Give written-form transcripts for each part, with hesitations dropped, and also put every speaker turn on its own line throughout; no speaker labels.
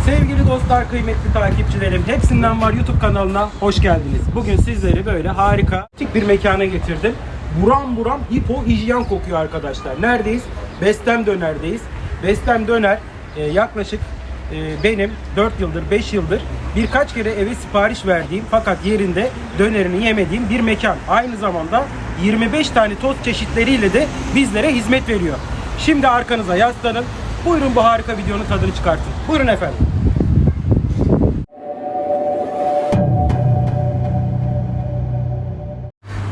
Sevgili dostlar, kıymetli takipçilerim, Hepsinden Var YouTube kanalına hoş geldiniz. Bugün sizleri böyle harika bir mekana getirdim. Buram buram hipo hijyen kokuyor arkadaşlar. Neredeyiz? Bestem Döner'deyiz. Bestem Döner yaklaşık benim 4 yıldır 5 yıldır birkaç kere eve sipariş verdiğim fakat yerinde dönerini yemediğim bir mekan. Aynı zamanda 25 tane tost çeşitleriyle de bizlere hizmet veriyor. Şimdi arkanıza yaslanın. Buyurun bu harika videonun tadını çıkartın. Buyurun efendim.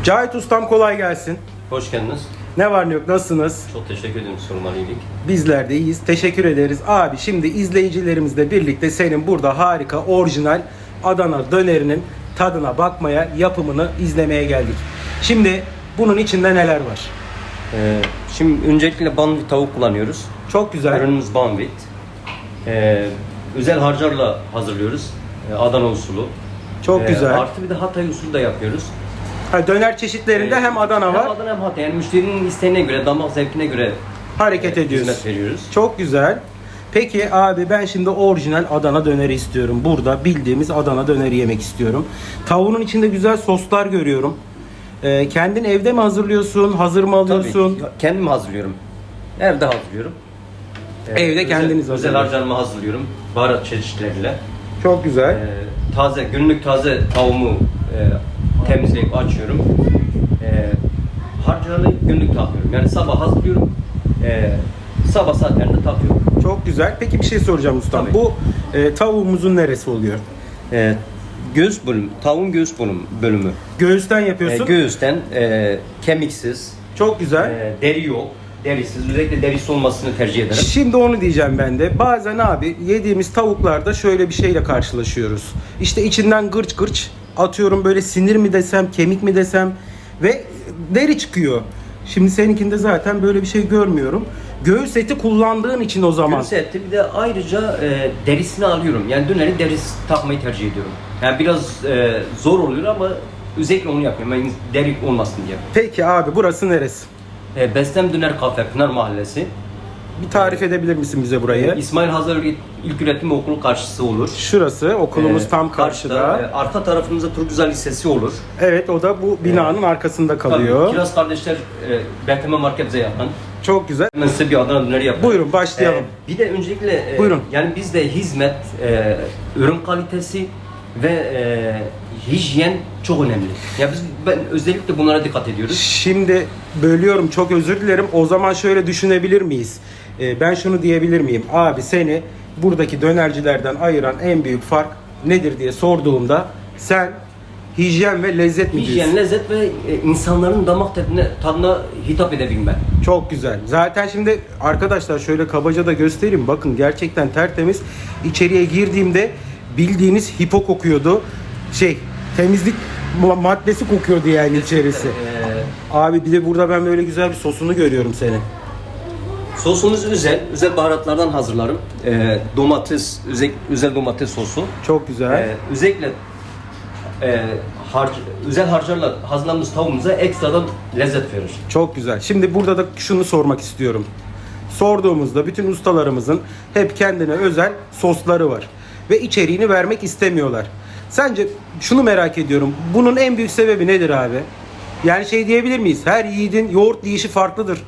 Cahit Ustam, kolay gelsin.
Hoş geldiniz.
Ne var ne yok, nasılsınız?
Çok teşekkür ederim sormalı iyilik.
Bizler de iyiyiz. Teşekkür ederiz. Abi şimdi izleyicilerimizle birlikte senin burada harika orijinal Adana dönerinin tadına bakmaya, yapımını izlemeye geldik. Şimdi bunun içinde neler var?
Şimdi öncelikle banvit tavuk kullanıyoruz.
Çok güzel.
Ürünümüz banvit. Özel harcarla hazırlıyoruz. Adana usulü.
Çok güzel.
Artı bir de Hatay usulü de yapıyoruz.
Ha, döner çeşitlerinde hem Adana var.
Hem Adana hem Hatay. Yani müşterinin isteğine göre, damak zevkine göre
hareket ediyoruz.
hizmet veriyoruz.
Çok güzel. Peki abi, ben şimdi orijinal Adana döneri istiyorum. Burada bildiğimiz Adana döneri yemek istiyorum. Tavuğunun içinde güzel soslar görüyorum. Kendin evde mi hazırlıyorsun? Hazır mı alıyorsun?
Tabii, kendim hazırlıyorum. Evde hazırlıyorum.
Evde kendiniz
özel
hazırlıyorsunuz.
harcarımı hazırlıyorum. Baharat çeşitleriyle.
Çok güzel.
Günlük taze tavuğumu temizleyip açıyorum. Harcını günlük takıyorum. Yani sabah hazırlıyorum. Sabah saatlerinde takıyorum.
Çok güzel. Peki bir şey soracağım ustam.
Tabii.
Bu tavuğumuzun neresi oluyor?
Göğüs bölümü, tavuğun göğüs bölümü.
Göğüsten yapıyorsun.
Göğüsten kemiksiz,
Çok güzel.
deri yok. Derisiz, özellikle derisi olmasını tercih ederim.
Şimdi onu diyeceğim ben de. Bazen abi yediğimiz tavuklarda şöyle bir şeyle karşılaşıyoruz. İşte içinden gırç gırç, atıyorum böyle sinir mi desem, kemik mi desem ve deri çıkıyor. Şimdi seninkinde zaten böyle bir şey görmüyorum. Göğüs eti kullandığın için o zaman.
Göğüs eti bir de ayrıca derisini alıyorum. Yani döneri derisi takmayı tercih ediyorum. Yani biraz zor oluyor ama özellikle onu yapıyorum. Yani deri olmasın diye.
Peki abi, burası neresi?
Bestem Döner Kafe, Pınar Mahallesi.
Bir tarif edebilir misin bize burayı?
İsmail Hazar İlköğretim Okulu karşısı olur.
Şurası, okulumuz tam karşıda.
Arka tarafımızda Turgüzel Lisesi olur.
Evet, o da bu binanın arkasında kalıyor.
Tabii, Kiraz Kardeşler BTM Market'e yakın.
Çok güzel.
Ben size bir Adana döneri yapayım.
Buyurun, başlayalım.
Bir de öncelikle
Buyurun.
yani bizde hizmet, ürün kalitesi ve hijyen çok önemli. Ya ben özellikle bunlara dikkat ediyoruz.
Şimdi bölüyorum, çok özür dilerim. O zaman şöyle düşünebilir miyiz? Ben şunu diyebilir miyim? Abi, seni buradaki dönercilerden ayıran en büyük fark nedir diye sorduğumda sen hijyen ve lezzet mi diyorsun?
Hijyen, lezzet ve insanların damak tadına hitap edebilme.
Çok güzel. Zaten şimdi arkadaşlar şöyle kabaca da göstereyim. Bakın, gerçekten tertemiz. İçeriye girdiğimde bildiğiniz hipo kokuyordu. Temizlik maddesi kokuyordu yani içerisi. Abi bir de burada ben böyle güzel bir sosunu görüyorum senin.
Sosumuz özel baharatlardan hazırlarım. Domates, özel domates sosu.
Çok güzel.
Özellikle özel harcarla hazırladığımız tavuğumuza ekstradan lezzet verir.
Çok güzel. Şimdi burada da şunu sormak istiyorum. Sorduğumuzda bütün ustalarımızın hep kendine özel sosları var. Ve içeriğini vermek istemiyorlar. Sence şunu merak ediyorum. Bunun en büyük sebebi nedir abi? Yani diyebilir miyiz? Her yiğidin yoğurt yiyişi farklıdır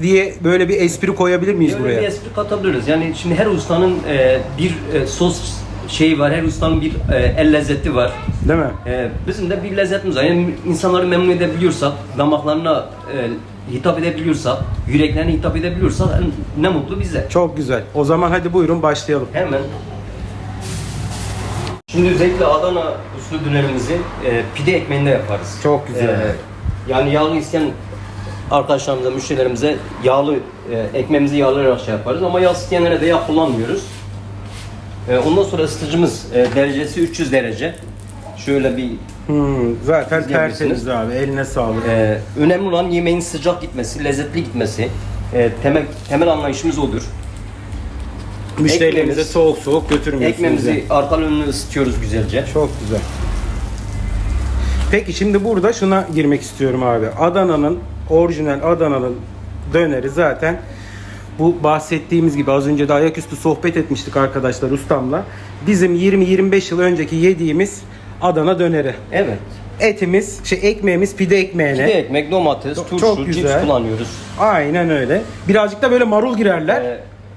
diye böyle bir espri koyabilir miyiz
Böyle
buraya?
bir espri katabiliriz. Yani şimdi her ustanın bir sos şeyi var. Her ustanın bir el lezzeti var.
Değil mi?
Bizim de bir lezzetimiz var. Yani insanları memnun edebiliyorsak, damaklarına hitap edebiliyorsak, yüreklerine hitap edebiliyorsak ne mutlu bize.
Çok güzel. O zaman hadi buyurun başlayalım.
Hemen. Şimdi özellikle Adana usulü dönerimizi pide ekmeğinde yaparız.
Çok güzel.
Yani yağlı isteyen arkadaşlarımıza, müşterilerimize yağlı ekmeğimizi yağlayarak yaparız ama yağ isteyenlere de yağ kullanmıyoruz. Ondan sonra ısıtıcımız derecesi 300 derece. Şöyle bir
Zaten
İzleyebilirsiniz.
tertemiz abi. Eline sağlık.
önemli olan yemeğin sıcak gitmesi, lezzetli gitmesi. Temel anlayışımız odur.
Müşterilerimize
ekmeğimiz-
soğuk soğuk götürmüyorsunuz.
Ekmeğimizi arka önünü ısıtıyoruz güzelce.
Çok güzel. Peki şimdi burada şuna girmek istiyorum abi. Orijinal Adana'nın döneri zaten bu bahsettiğimiz gibi az önce de ayaküstü sohbet etmiştik arkadaşlar ustamla. Bizim 20-25 yıl önceki yediğimiz Adana döneri.
Evet.
Etimiz, ekmeğimiz pide ekmeğine.
Pide ekmek, domates,
Çok
turşu, cips
güzel.
kullanıyoruz.
Aynen öyle. Birazcık da böyle marul girerler.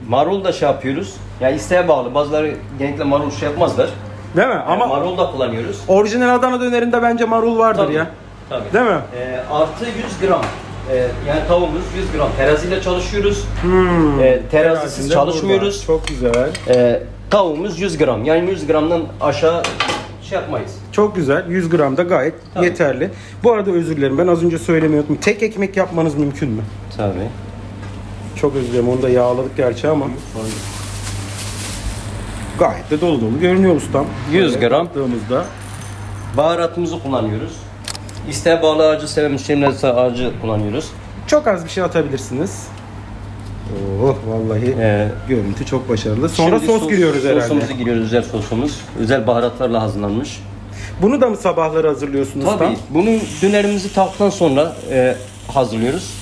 Marul da şey yapıyoruz. Yani isteğe bağlı. Bazıları genellikle marul şey yapmazlar.
Değil mi? Ama
marul da kullanıyoruz.
orijinal Adana dönerinde bence marul vardır
Tabii,
ya.
Tabii.
Değil mi?
Artı 100 gram. Yani tavuğumuz 100 gram. Teraziyle çalışıyoruz. Terazisiz
Terazinde
çalışmıyoruz.
burada. Çok güzel.
Tavuğumuz 100 gram. Yani 100 gramdan aşağı şey yapmayız.
Çok güzel. 100 gram da gayet
Tabii.
yeterli. Bu arada özür dilerim. Ben az önce söylemeyi unuttum. Tek ekmek yapmanız mümkün mü?
Tabii.
Çok özür dilerim. Onu da yağladık gerçi ama gayet de dolu dolu görünüyor ustam.
100
Böyle
gram.
baktığımızda.
Baharatımızı kullanıyoruz. İsteğe bağlı acı seven müşterilerse acı kullanıyoruz.
Çok az bir şey atabilirsiniz. Oh vallahi görüntü çok başarılı. Sonra
Şimdi
sos giriyoruz herhalde.
Sosumuzu giriyoruz, özel sosumuz. Özel baharatlarla hazırlanmış.
Bunu da mı sabahları hazırlıyorsunuz ustam?
Tabii. Bunu dönerimizi taktıktan sonra hazırlıyoruz.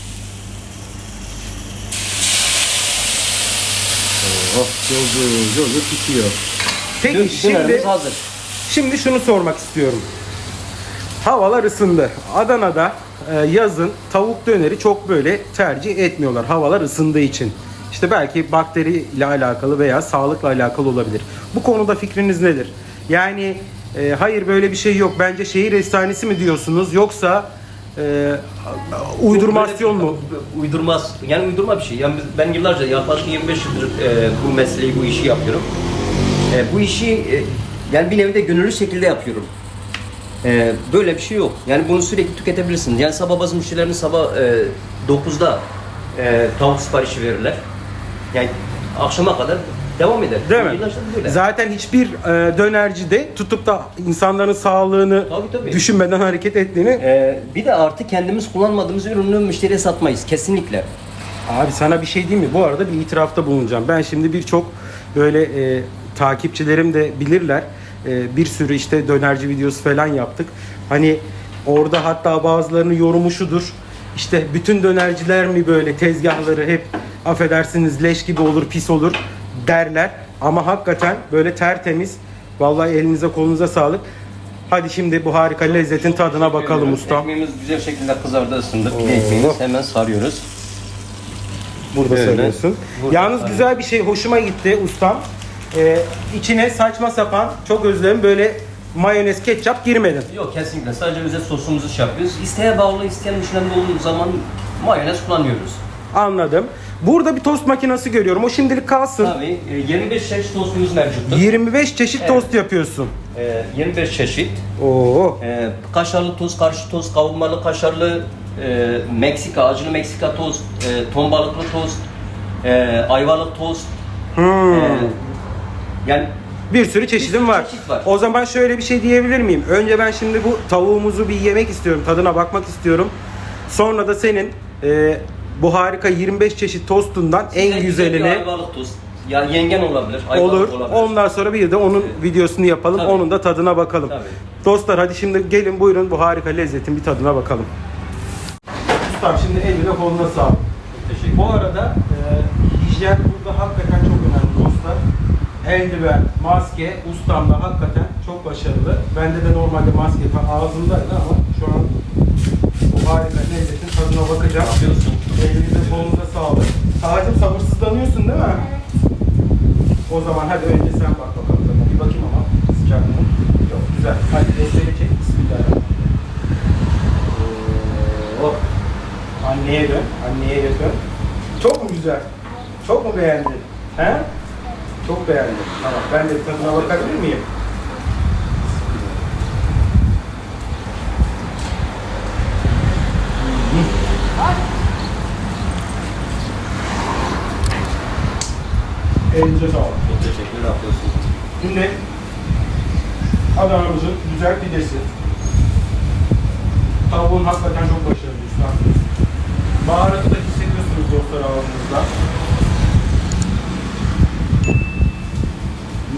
Oh, yolcu pişiyor. Peki
Dönerimiz hazır.
şimdi şunu sormak istiyorum. Havalar ısındı. Adana'da yazın tavuk döneri çok böyle tercih etmiyorlar. Havalar ısındığı için. İşte belki bakteri ile alakalı veya sağlıkla alakalı olabilir. Bu konuda fikriniz nedir? Yani hayır böyle bir şey yok. Bence şehir efsanesi mi diyorsunuz yoksa uydurmasyon mu?
Uydurmaz. Yani uydurma bir şey. Yani ben yıllarca yaklaşık 25 yıldır bu mesleği, bu işi yapıyorum. Bu işi yani bir nevi de gönüllü şekilde yapıyorum. Böyle bir şey yok. Yani bunu sürekli tüketebilirsiniz. Yani sabah bazı müşterilerin sabah 9'da tavuk siparişi verirler. Yani akşama kadar devam eder.
Değil mi?
Yıllarca böyle.
Zaten hiçbir dönerci de tutup da insanların sağlığını
Tabii.
düşünmeden hareket ettiğini.
Bir de artık kendimiz kullanmadığımız ürünü müşteriye satmayız. Kesinlikle.
Abi sana bir şey diyeyim mi? Bu arada bir itirafta bulunacağım. Ben şimdi birçok böyle takipçilerim de bilirler. Bir sürü işte dönerci videosu falan yaptık. Hani orada hatta bazılarının yorumu şudur. İşte bütün dönerciler mi böyle tezgahları hep affedersiniz leş gibi olur, pis olur derler. Ama hakikaten böyle tertemiz. Vallahi elinize kolunuza sağlık. Hadi şimdi bu harika lezzetin tadına bakalım ustam.
Ekmeğimiz güzel şekilde kızardı, ısındı. Pide ekmeğimiz hemen sarıyoruz.
Burada
Öyle.
sarıyorsun.
Burada
Yalnız
sarıyoruz.
güzel bir şey hoşuma gitti ustam. İçine saçma sapan çok özledim böyle mayonez, ketçap girmedin.
Yok kesinlikle. Sadece özel sosumuzu şey yapıyoruz. İsteğe bağlı, isteyen müşterilerinde olduğu zaman mayonez kullanıyoruz.
Anladım. Burada bir tost makinesi görüyorum. O şimdilik kalsın.
Tabii 25 çeşit tostumuz mevcuttur.
25 çeşit tost yapıyorsun.
25 çeşit.
Oo.
Kaşarlı tost, karşı tost, kavurmalı kaşarlı, Meksika, acılı Meksika tost, ton balıklı tost, ayvalık tost. Yani
Bir sürü çeşidim
sürü
var.
çeşit var.
O zaman şöyle bir şey diyebilir miyim? Önce ben şimdi bu tavuğumuzu bir yemek istiyorum. Tadına bakmak istiyorum. Sonra da senin bu harika 25 çeşit tostundan en
bir
güzelini
ayvalık tost. Ya yengen olabilir, ayvalık
olur.
olabilir.
Ondan sonra bir de onun videosunu yapalım.
Tabii.
Onun da tadına bakalım.
Tabii.
Dostlar hadi şimdi gelin buyurun bu harika lezzetin bir tadına bakalım. Ustam şimdi eline koluna sağlık.
Teşekkür
Bu arada hijyen burada hakikaten çok önemli dostlar. Eldiven, maske ustamda hakikaten çok başarılı. Bende de normalde maske ağzımdaydı ama şu an bu harika lezzetin tadına bakacağım.
Yapıyorsun.
Elinize kolunuza sağlık. Sağcım sabırsızlanıyorsun değil mi? O zaman hadi önce sen bak bakalım. Bir bakayım ama sıcak mı? Yok güzel. Hadi desteği çek. Bismillahirrahmanirrahim. Oh. Anneye dön. Anneye dön. Çok mu güzel? Çok mu beğendin? He? Çok beğendim. Tamam. Ben de tadına bakabilir miyim? Elinize sağlık.
Çok teşekkürler, yapıyorsun.
Şimdi Adana'mızın güzel pidesi. Tavuğun hakikaten çok başarılı ustam. Baharatı da hissediyorsunuz dostlar ağzınızda.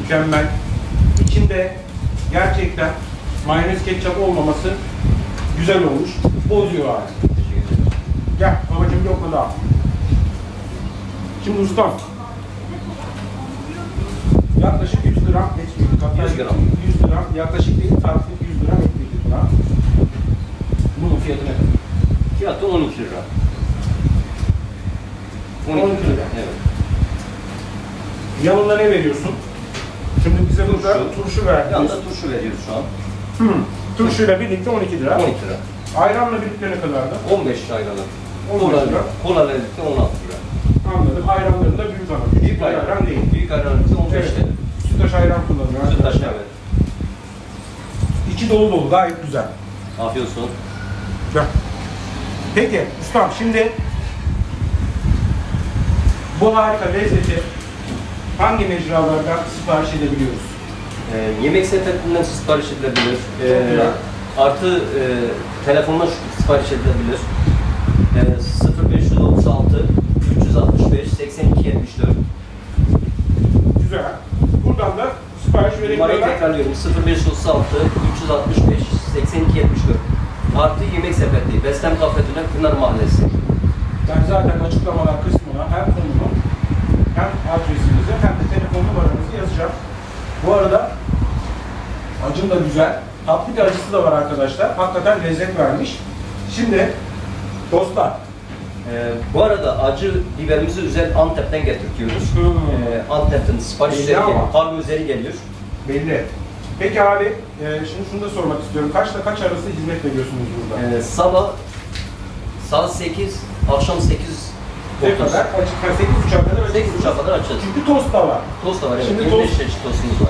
Mükemmel. İçinde gerçekten mayonez ketçap olmaması güzel olmuş. Bozuyor abi.
Teşekkür ederim.
Gel babacığım yok mu daha? Şimdi ustam. Yaklaşık 100 gram et yedik. Hatta
100 gram.
100 gram. Yaklaşık değil, tariflik 100 gram et yedik buna. Bunun fiyatı ne kadar?
Fiyatı 12 lira.
12 lira.
Evet.
Yanında ne veriyorsun? Şimdi bize burada turşu verdiniz.
Yanında turşu veriyoruz şu an.
Turşuyla birlikte 12 lira.
12 lira.
Ayranla birlikte ne kadardı?
15 lira ayranı.
15 lira.
Kola birlikte 16 lira.
Anladım. Ayranların da büyük ama. Küçük ayran değil.
Büyük ayran birlikte 15
Evet.
lira.
Sütaş ayran kullanıyor
Sütaş,
arkadaşlar.
evet.
İçi dolu dolu, gayet güzel.
Afiyet olsun.
Güzel. Peki ustam, şimdi bu harika lezzeti hangi mecralardan sipariş edebiliyoruz?
Yemek sepetinden sipariş edilebilir.
güzel.
Artı telefonla sipariş edilebilir. 0536 365 82 74.
Güzel. Buradan da sipariş
Numarayı
verebiliyorlar.
tekrarlıyorum. 0536 365 82 74. Artı yemek sepeti. Bestem Kafe'den Pınar Mahallesi.
Ben zaten açıklamalar kısmına hem konumu hem adresinizi hem de telefon numaranızı yazacağım. Bu arada acım da güzel. Tatlı bir acısı da var arkadaşlar. Hakikaten lezzet vermiş. Şimdi dostlar,
Bu arada acı biberimizi özel Antep'ten getirtiyoruz. Antep'ten sipariş
Belli
üzeri
ama.
geliyor. Kargo üzeri geliyor.
belli. Peki abi, şimdi şunu da sormak istiyorum. Kaçla kaç arası hizmet veriyorsunuz burada?
Sabah saat 8, akşam 8
Ne kadar? Açık 8.30'a kadar açık.
8.30'a kadar açacağız.
Çünkü tost da var.
Tost da var, evet.
Şimdi
25
tost-
çeşit tostumuz var.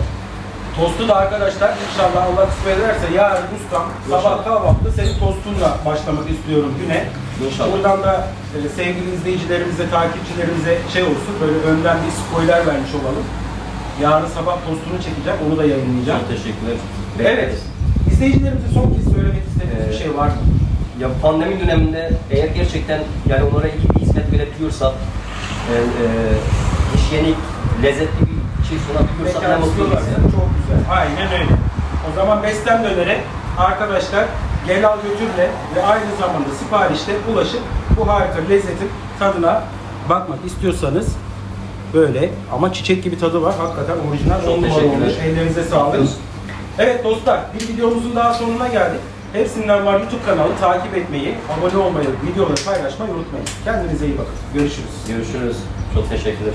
Tostu da arkadaşlar inşallah Allah kısmet ederse yarın ustam sabah kahvaltıda senin tostunla başlamak istiyorum güne.
İnşallah.
Buradan da sevgili izleyicilerimize, takipçilerimize şey olsun, böyle önden bir spoiler vermiş olalım. Yarın sabah tostunu çekeceğim, onu da yayınlayacağım.
Çok teşekkürler.
Evet, izleyicilerimize son kez söylemek istediğiniz bir şey var mı?
Ya pandemi döneminde eğer gerçekten yani onlara iyi bir hizmet verebiliyorsak, hijyenik, lezzetli bir şey sunabiliyorsak ne
Mekan
mutlu
istiyorlar.
bize.
Çok güzel. Aynen öyle. O zaman Bestem Döner'e arkadaşlar gel al götürle ve aynı zamanda siparişte ulaşıp bu harika lezzetin tadına bakmak istiyorsanız böyle ama çiçek gibi tadı var. Hakikaten orijinal.
Çok
on numara
teşekkürler.
olmuş. Ellerinize sağlık.
Afiyet.
Evet dostlar, bir videomuzun daha sonuna geldik. Hepsinden var YouTube kanalı takip etmeyi, abone olmayı, videoları paylaşmayı unutmayın. Kendinize iyi bakın. Görüşürüz.
Görüşürüz. Çok teşekkürler.